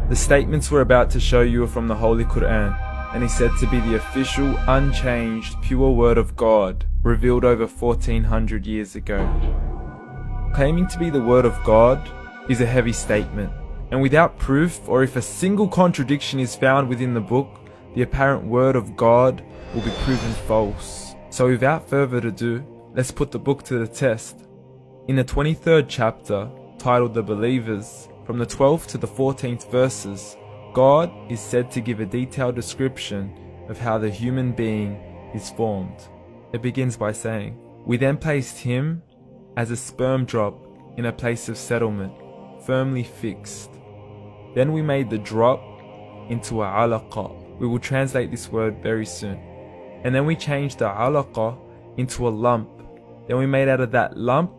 The statements we're about to show you are from the Holy Quran, and is said to be the official, unchanged, pure word of God, revealed over 1400 years ago. Claiming to be the word of God is a heavy statement, and without proof, or if a single contradiction is found within the book, the apparent word of God will be proven false. So without further ado, let's put the book to the test. In the 23rd chapter, titled The Believers, from the 12th to the 14th verses, God is said to give a detailed description of how the human being is formed. It begins by saying, "We then placed him as a sperm drop in a place of settlement, firmly fixed. Then we made the drop into a alaqa." We will translate this word very soon. "And then we changed the alaqa into a lump. Then we made out of that lump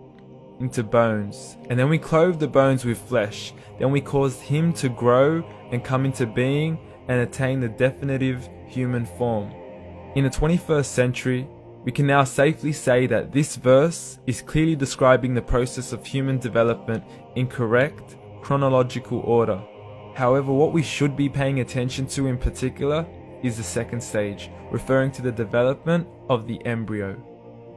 into bones. And then we clothed the bones with flesh. Then we caused him to grow and come into being and attain the definitive human form." In the 21st century, we can now safely say that this verse is clearly describing the process of human development in correct chronological order. However, what we should be paying attention to in particular is the second stage, referring to the development of the embryo.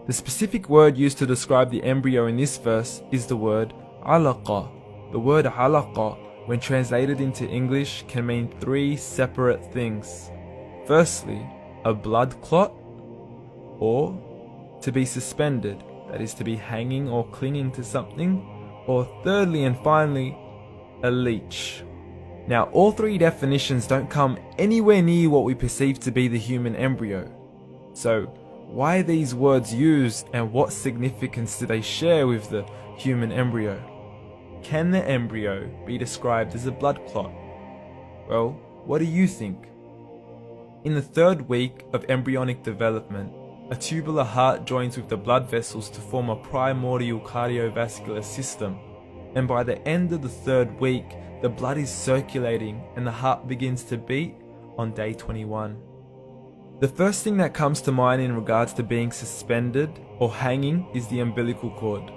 The specific word used to describe the embryo in this verse is the word alaqa. The word alaqa, when translated into English, can mean three separate things. Firstly, a blood clot, or to be suspended, that is to be hanging or clinging to something, or thirdly and finally, a leech. Now, all three definitions don't come anywhere near what we perceive to be the human embryo. So, why are these words used, and what significance do they share with the human embryo? Can the embryo be described as a blood clot? Well, what do you think? In the third week of embryonic development, a tubular heart joins with the blood vessels to form a primordial cardiovascular system, and by the end of the third week, the blood is circulating and the heart begins to beat on day 21. The first thing that comes to mind in regards to being suspended or hanging is the umbilical cord.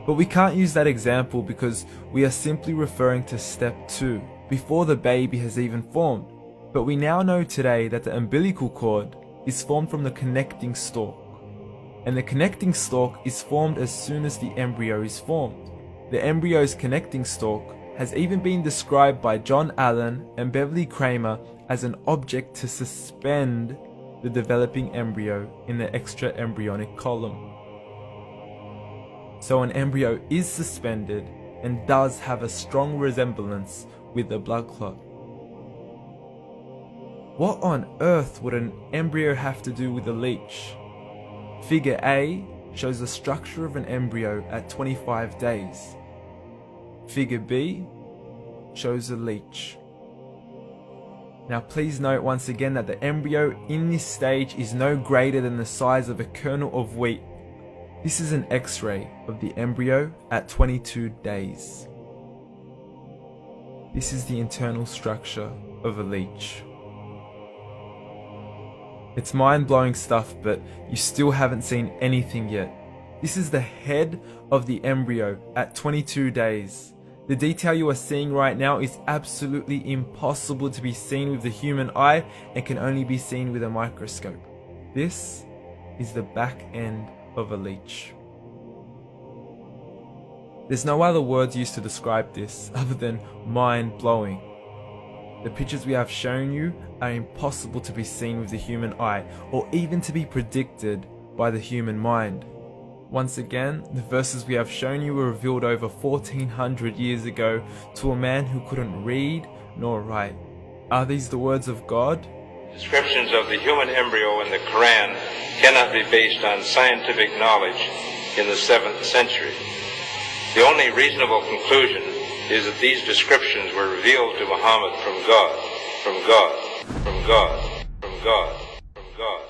But we can't use that example because we are simply referring to step 2, before the baby has even formed. But we now know today that the umbilical cord is formed from the connecting stalk. And the connecting stalk is formed as soon as the embryo is formed. The embryo's connecting stalk has even been described by John Allen and Beverly Kramer as an object to suspend the developing embryo in the extra-embryonic column. So an embryo is suspended and does have a strong resemblance with the blood clot. What on earth would an embryo have to do with a leech? Figure A shows the structure of an embryo at 25 days. Figure B shows a leech. Now please note once again that the embryo in this stage is no greater than the size of a kernel of wheat. This is an X-ray of the embryo at 22 days. This is the internal structure of a leech. It's mind-blowing stuff, but you still haven't seen anything yet. This is the head of the embryo at 22 days. The detail you are seeing right now is absolutely impossible to be seen with the human eye and can only be seen with a microscope. This is the back end of a leech. There's no other words used to describe this other than mind-blowing. The pictures we have shown you are impossible to be seen with the human eye or even to be predicted by the human mind. Once again, the verses we have shown you were revealed over 1400 years ago to a man who couldn't read nor write. Are these the words of God? Descriptions of the human embryo in the Quran cannot be based on scientific knowledge in the 7th century. The only reasonable conclusion is that these descriptions were revealed to Muhammad from God, from God, from God, from God, from God.